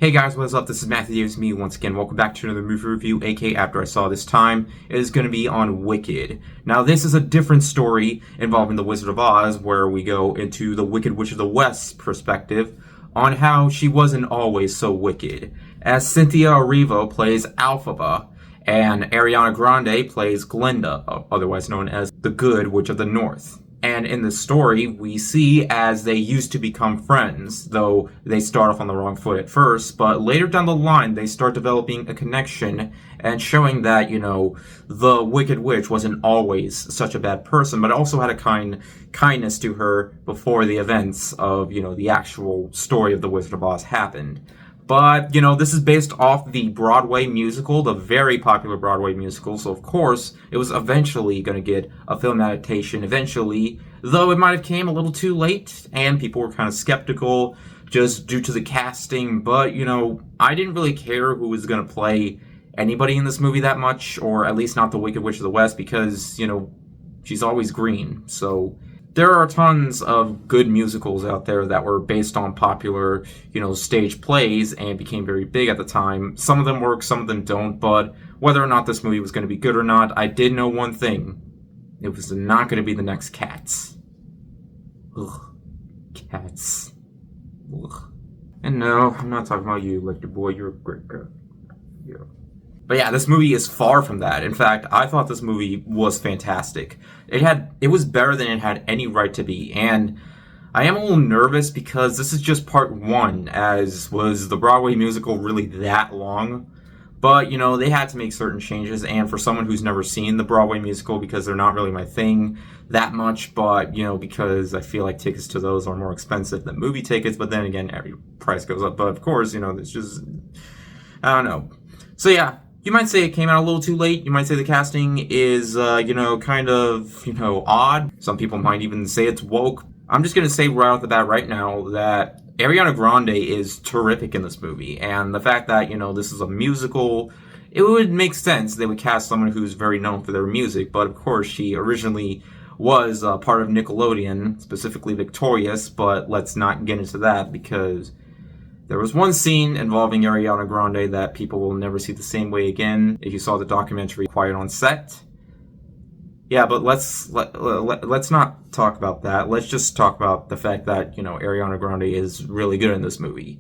Hey guys, what's up? This is Matthew Davis, me once again. Welcome back to another movie review, aka After I Saw This Time. It is going to be on Wicked. Now, this is a different story involving the Wizard of Oz, where we go into the Wicked Witch of the West's perspective on how she wasn't always so wicked. As Cynthia Erivo plays Elphaba, and Ariana Grande plays Glinda, otherwise known as the Good Witch of the North. And in the story, we see as they used to become friends, though they start off on the wrong foot at first, but later down the line, they start developing a connection and showing that, the Wicked Witch wasn't always such a bad person, but also had a kindness to her before the events of, the actual story of The Wizard of Oz happened. But, this is based off the Broadway musical, the very popular Broadway musical, so of course, it was eventually going to get a film adaptation eventually, though it might have came a little too late, and people were kind of skeptical just due to the casting, but, I didn't really care who was going to play anybody in this movie that much, or at least not the Wicked Witch of the West, because, she's always green, so there are tons of good musicals out there that were based on popular, stage plays and became very big at the time. Some of them work, some of them don't, but whether or not this movie was going to be good or not, I did know one thing. It was not going to be the next Cats. Ugh. Cats. Ugh. And no, I'm not talking about you, Lecter Boy. You're a great guy. Yeah. But yeah, this movie is far from that. In fact, I thought this movie was fantastic. It was better than it had any right to be. And I am a little nervous because this is just part one, as was the Broadway musical really that long? But, they had to make certain changes. And for someone who's never seen the Broadway musical, because they're not really my thing that much, but, because I feel like tickets to those are more expensive than movie tickets. But then again, every price goes up. But of course, it's just, I don't know. So yeah. You might say it came out a little too late. You might say the casting is, kind of, odd. Some people might even say it's woke. I'm just going to say right off the bat right now that Ariana Grande is terrific in this movie. And the fact that, this is a musical, it would make sense they would cast someone who's very known for their music. But of course, she originally was part of Nickelodeon, specifically Victorious. But let's not get into that because there was one scene involving Ariana Grande that people will never see the same way again. If you saw the documentary Quiet on Set. Yeah, but let's not talk about that. Let's just talk about the fact that, Ariana Grande is really good in this movie.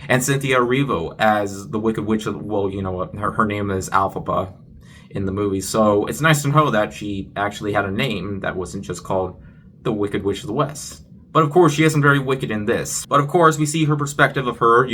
And Cynthia Erivo as the Wicked Witch of, her name is Elphaba in the movie. So it's nice to know that she actually had a name that wasn't just called the Wicked Witch of the West. But of course, she isn't very wicked in this. But of course, we see her perspective of her,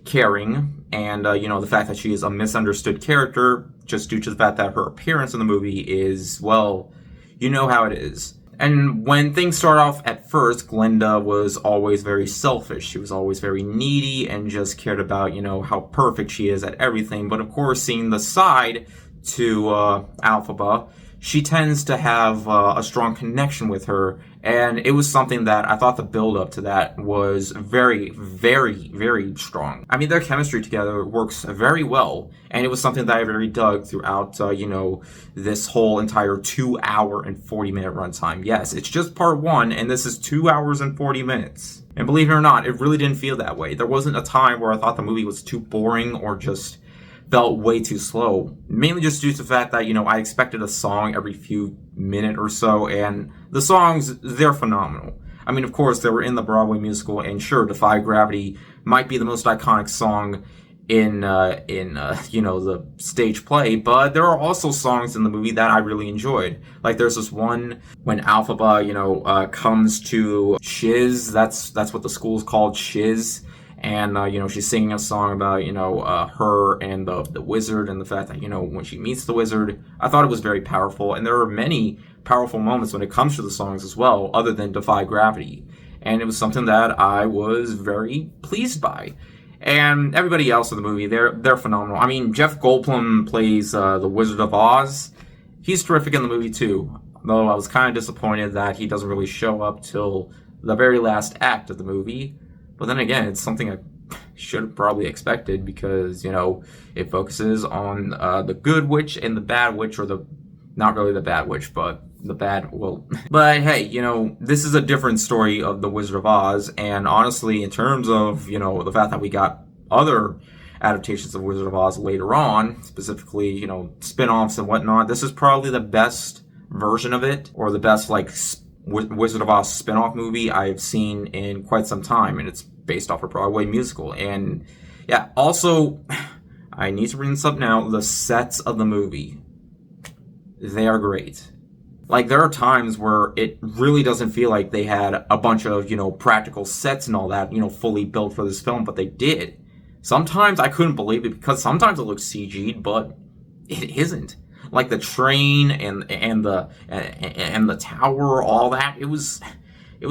caring, and, the fact that she is a misunderstood character, just due to the fact that her appearance in the movie is, well, you know how it is. And when things start off at first, Glinda was always very selfish. She was always very needy and just cared about, how perfect she is at everything. But of course, seeing the side to Elphaba, she tends to have a strong connection with her, and it was something that I thought the build-up to that was very, very, very strong. I mean, their chemistry together works very well, and it was something that I really dug throughout, this whole entire 2 hour and 40-minute runtime. Yes, it's just part one, and this is 2 hours and 40 minutes. And believe it or not, it really didn't feel that way. There wasn't a time where I thought the movie was too boring or just felt way too slow, mainly just due to the fact that, I expected a song every few minutes or so, and the songs, they're phenomenal. I mean, of course, they were in the Broadway musical, and sure, Defy Gravity might be the most iconic song in the stage play, but there are also songs in the movie that I really enjoyed. Like, there's this one when Elphaba, comes to Shiz, that's what the school's called, Shiz. And, she's singing a song about, her and the wizard and the fact that, when she meets the wizard, I thought it was very powerful. And there are many powerful moments when it comes to the songs as well, other than Defy Gravity. And it was something that I was very pleased by. And everybody else in the movie, they're phenomenal. I mean, Jeff Goldblum plays the Wizard of Oz. He's terrific in the movie, too. Though I was kind of disappointed that he doesn't really show up till the very last act of the movie. But then again, it's something I should have probably expected because, it focuses on the good witch and the bad witch, or not really the bad witch, but the bad, well. But hey, this is a different story of The Wizard of Oz, and honestly, in terms of, the fact that we got other adaptations of Wizard of Oz later on, specifically, spin-offs and whatnot. This is probably the best version of it, or the best, Wizard of Oz spin-off movie I've seen in quite some time, and it's based off a Broadway musical. And yeah, also, I need to bring this up now, the sets of the movie, they are great. There are times where it really doesn't feel like they had a bunch of, practical sets and all that, fully built for this film, but they did. Sometimes I couldn't believe it because sometimes it looks CG'd, but it isn't. The train and the tower, all that, it was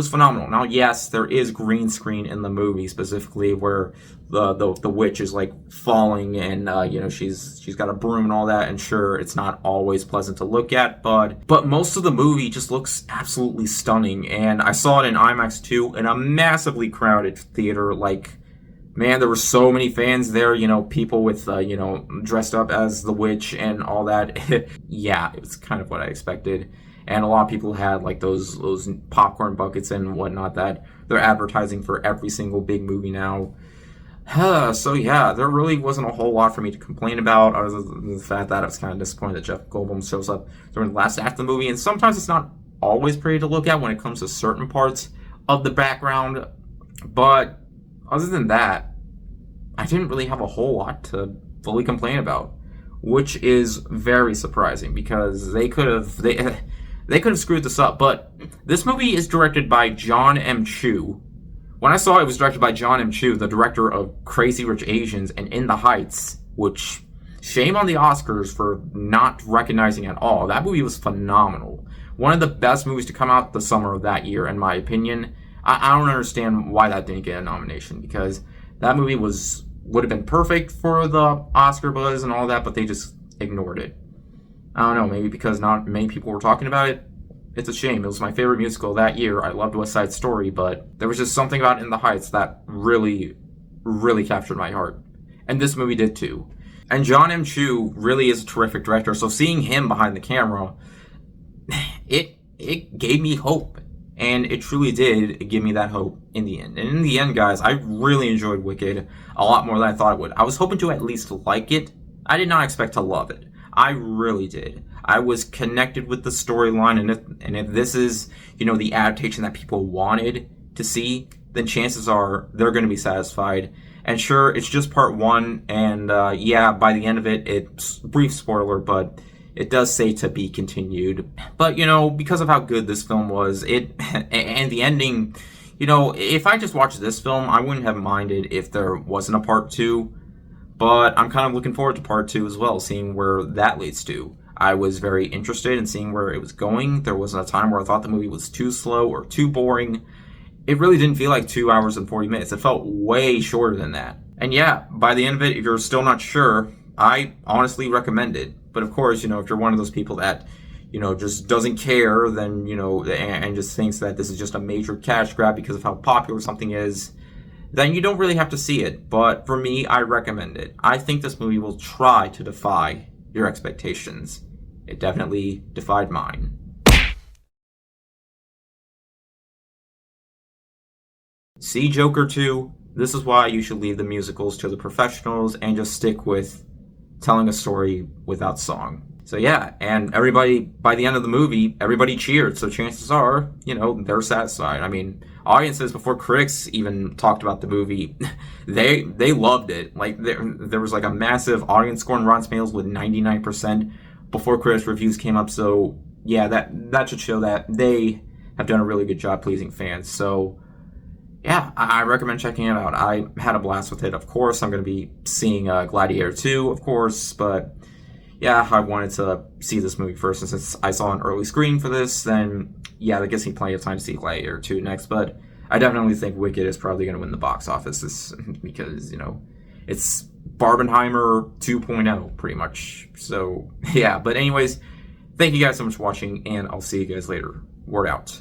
phenomenal. Now, yes, there is green screen in the movie, specifically where the witch is falling and she's got a broom and all that, and sure, it's not always pleasant to look at, but most of the movie just looks absolutely stunning. And I saw it in IMAX too, in a massively crowded theater. Man, there were so many fans there, people with, dressed up as the witch and all that. Yeah, it was kind of what I expected. And a lot of people had, those popcorn buckets and whatnot that they're advertising for every single big movie now. So, yeah, there really wasn't a whole lot for me to complain about, other than the fact that I was kind of disappointed that Jeff Goldblum shows up during the last act of the movie. And sometimes it's not always pretty to look at when it comes to certain parts of the background. But other than that, I didn't really have a whole lot to fully complain about, which is very surprising because they could have screwed this up. But this movie is directed by Jon M. Chu. When I saw it was directed by Jon M. Chu, the director of Crazy Rich Asians and In the Heights, which shame on the Oscars for not recognizing at all. That movie was phenomenal. One of the best movies to come out the summer of that year, in my opinion. I don't understand why that didn't get a nomination, because that movie would have been perfect for the Oscar buzz and all that, but they just ignored it. I don't know, maybe because not many people were talking about it. It's a shame. It was my favorite musical that year. I loved West Side Story, but there was just something about In the Heights that really, really captured my heart. And this movie did too. And Jon M. Chu really is a terrific director, so seeing him behind the camera, it gave me hope. And it truly did give me that hope in the end. And in the end, guys, I really enjoyed Wicked a lot more than I thought I would. I was hoping to at least like it. I did not expect to love it. I really did. I was connected with the storyline, and if this is, the adaptation that people wanted to see, then chances are they're going to be satisfied. And sure, it's just part one, and yeah, by the end of it, it's brief spoiler, but it does say to be continued. But, because of how good this film was, and the ending, if I just watched this film, I wouldn't have minded if there wasn't a part two. But I'm kind of looking forward to part two as well, seeing where that leads to. I was very interested in seeing where it was going. There wasn't a time where I thought the movie was too slow or too boring. It really didn't feel like 2 hours and 40 minutes. It felt way shorter than that. And yeah, by the end of it, if you're still not sure, I honestly recommend it. But of course, if you're one of those people that, just doesn't care, then, and just thinks that this is just a major cash grab because of how popular something is, then you don't really have to see it. But for me, I recommend it. I think this movie will try to defy your expectations. It definitely defied mine. See Joker 2. This is why you should leave the musicals to the professionals and just stick with telling a story without song. So yeah, and everybody, by the end of the movie, everybody cheered, so chances are, they're satisfied. I mean, audiences before critics even talked about the movie, they loved it. There was a massive audience score on Rotten Tomatoes with 99% before critics reviews came up, so yeah, that should show that they have done a really good job pleasing fans. So yeah, I recommend checking it out. I had a blast with it, of course. I'm going to be seeing Gladiator 2, of course, but yeah, I wanted to see this movie first, and since I saw an early screening for this, then yeah, that gives me plenty of time to see Gladiator 2 next, but I definitely think Wicked is probably going to win the box office because, it's Barbenheimer 2.0, pretty much. So, yeah, but anyways, thank you guys so much for watching, and I'll see you guys later. Word out.